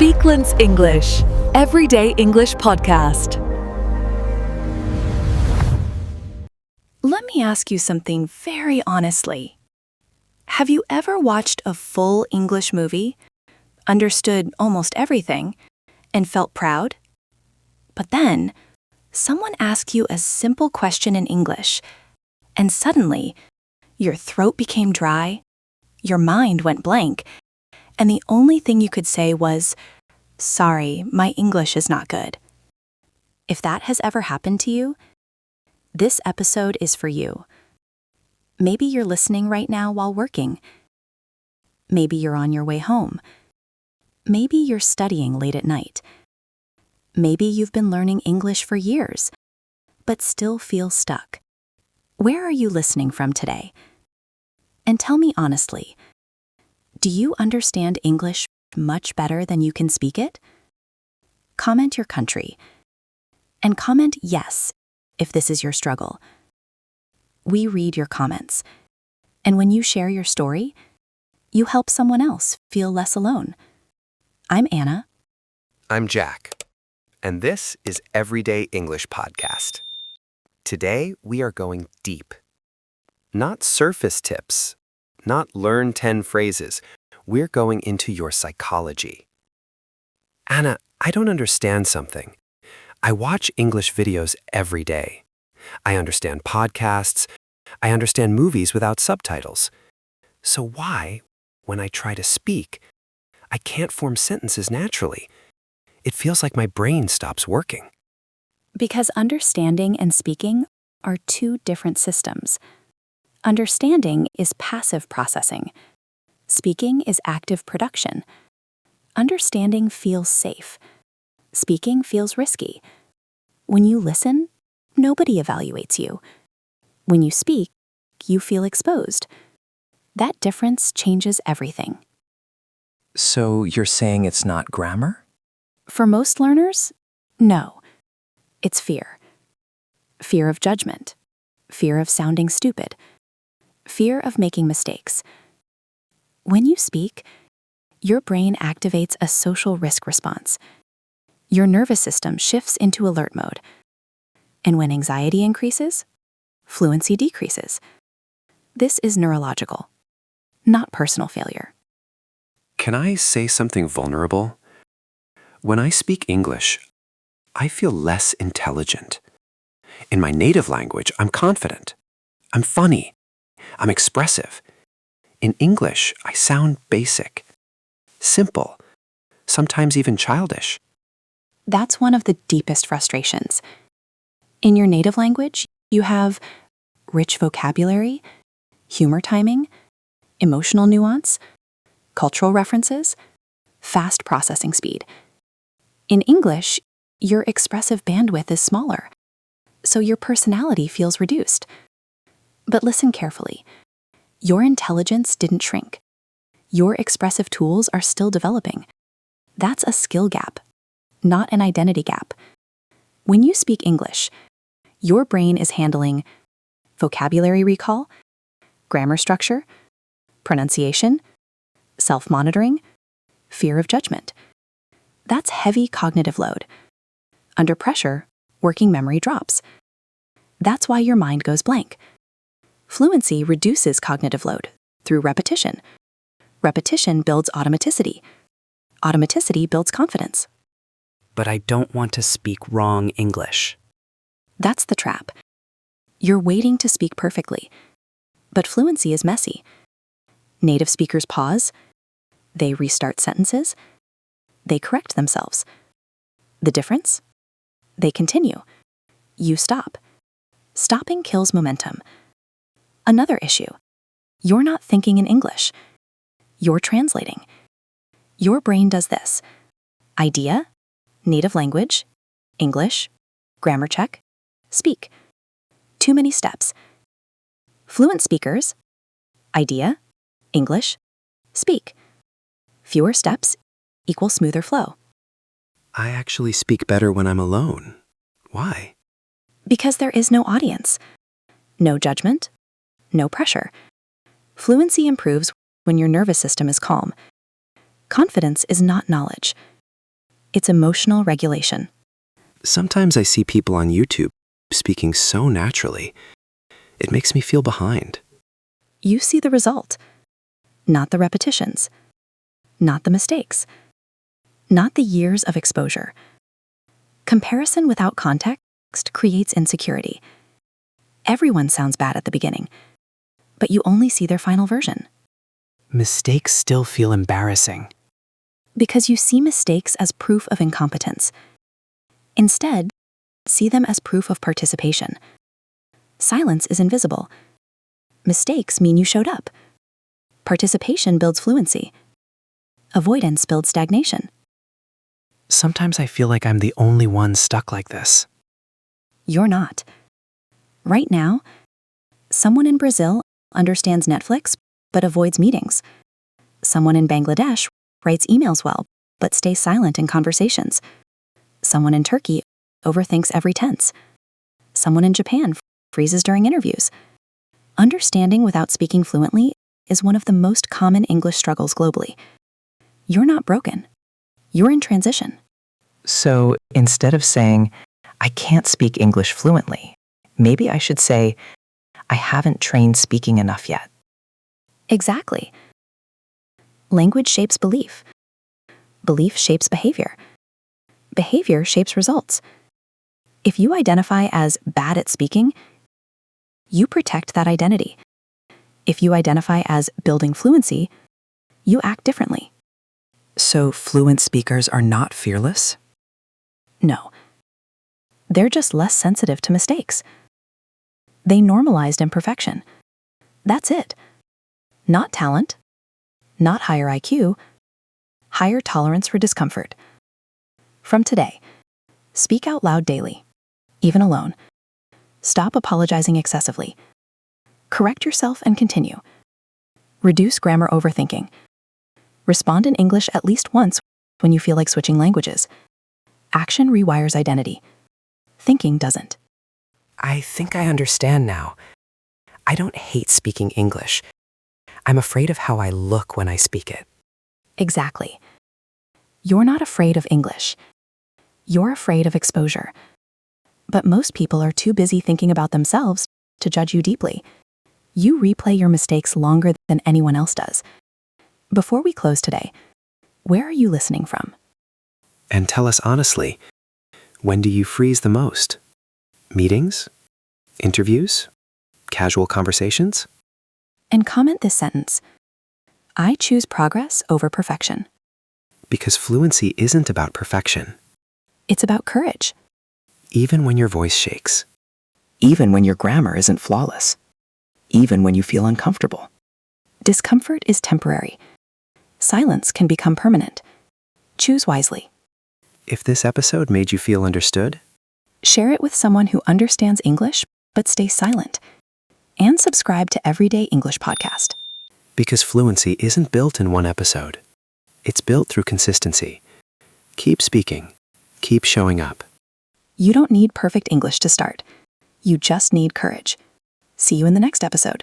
Speaklance English, everyday English podcast. Let me ask you something very honestly. Have you ever watched a full English movie, understood almost everything, and felt proud? But then, someone asked you a simple question in English, and suddenly, your throat became dry, your mind went blank, and the only thing you could say was, "Sorry, my English is not good." If that has ever happened to you, this episode is for you. Maybe you're listening right now while working. Maybe you're on your way home. Maybe you're studying late at night. Maybe you've been learning English for years, but still feel stuck. Where are you listening from today? And tell me honestly, do you understand English much better than you can speak it? Comment your country. And comment yes if this is your struggle. We read your comments. And when you share your story, you help someone else feel less alone. I'm Anna. I'm Jack, and this is Everyday English Podcast. Today, we are going deep. Not surface tips, not learn 10 phrases. We're going into your psychology. Anna, I don't understand something. I watch English videos every day. I understand podcasts. I understand movies without subtitles. So why, when I try to speak, I can't form sentences naturally? It feels like my brain stops working. Because understanding and speaking are two different systems. Understanding is passive processing. Speaking is active production. Understanding feels safe. Speaking feels risky. When you listen, nobody evaluates you. When you speak, you feel exposed. That difference changes everything. So you're saying it's not grammar? For most learners, no. It's fear. Fear of judgment. Fear of sounding stupid. Fear of making mistakes. When you speak, your brain activates a social risk response. Your nervous system shifts into alert mode. And when anxiety increases, fluency decreases. This is neurological, not personal failure. Can I say something vulnerable? When I speak English, I feel less intelligent. In my native language, I'm confident. I'm funny. I'm expressive. In English, I sound basic, simple, sometimes even childish. That's one of the deepest frustrations. In your native language, you have rich vocabulary, humor timing, emotional nuance, cultural references, fast processing speed. In English, your expressive bandwidth is smaller, so your personality feels reduced. But listen carefully. Your intelligence didn't shrink. Your expressive tools are still developing. That's a skill gap, not an identity gap. When you speak English, your brain is handling vocabulary recall, grammar structure, pronunciation, self-monitoring, fear of judgment. That's heavy cognitive load. Under pressure, working memory drops. That's why your mind goes blank. Fluency reduces cognitive load through repetition. Repetition builds automaticity. Automaticity builds confidence. But I don't want to speak wrong English. That's the trap. You're waiting to speak perfectly. But fluency is messy. Native speakers pause. They restart sentences. They correct themselves. The difference? They continue. You stop. Stopping kills momentum. Another issue. You're not thinking in English. You're translating. Your brain does this. Idea, native language, English, grammar check, speak. Too many steps. Fluent speakers, idea, English, speak. Fewer steps equal smoother flow. I actually speak better when I'm alone. Why? Because there is no audience. No judgment, no pressure. Fluency improves when your nervous system is calm. Confidence is not knowledge. It's emotional regulation. Sometimes I see people on YouTube speaking so naturally. It makes me feel behind. You see the result, not the repetitions, not the mistakes, not the years of exposure. Comparison without context creates insecurity. Everyone sounds bad at the beginning, but you only see their final version. Mistakes still feel embarrassing. Because you see mistakes as proof of incompetence. Instead, see them as proof of participation. Silence is invisible. Mistakes mean you showed up. Participation builds fluency. Avoidance builds stagnation. Sometimes I feel like I'm the only one stuck like this. You're not. Right now, someone in Brazil understands Netflix but avoids meetings. Someone in Bangladesh writes emails well but stays silent in conversations. Someone in Turkey overthinks every tense. Someone in Japan freezes during interviews. Understanding without speaking fluently is one of the most common English struggles globally. You're not broken. You're in transition. So instead of saying, I can't speak English fluently, maybe I should say, I haven't trained speaking enough yet. Exactly. Language shapes belief. Belief shapes behavior. Behavior shapes results. If you identify as bad at speaking, you protect that identity. If you identify as building fluency, you act differently. So fluent speakers are not fearless? No. They're just less sensitive to mistakes. They normalized imperfection. That's it. Not talent, not higher IQ, higher tolerance for discomfort. From today, speak out loud daily, even alone. Stop apologizing excessively. Correct yourself and continue. Reduce grammar overthinking. Respond in English at least once when you feel like switching languages. Action rewires identity. Thinking doesn't. I think I understand now. I don't hate speaking English. I'm afraid of how I look when I speak it. Exactly. You're not afraid of English. You're afraid of exposure. But most people are too busy thinking about themselves to judge you deeply. You replay your mistakes longer than anyone else does. Before we close today, where are you listening from? And tell us honestly, when do you freeze the most? Meetings? Interviews? Casual conversations? And comment this sentence: I choose progress over perfection. Because fluency isn't about perfection, It's about courage. even when your voice shakes. Even when your grammar isn't flawless. Even when you feel uncomfortable. Discomfort is temporary. Silence can become permanent. Choose wisely. If this episode made you feel understood, Share it with someone who understands English but stays silent. And subscribe to Everyday English Podcast. because fluency isn't built in one episode. It's built through consistency. Keep speaking. Keep showing up. You don't need perfect English to start. You just need courage. See you in the next episode.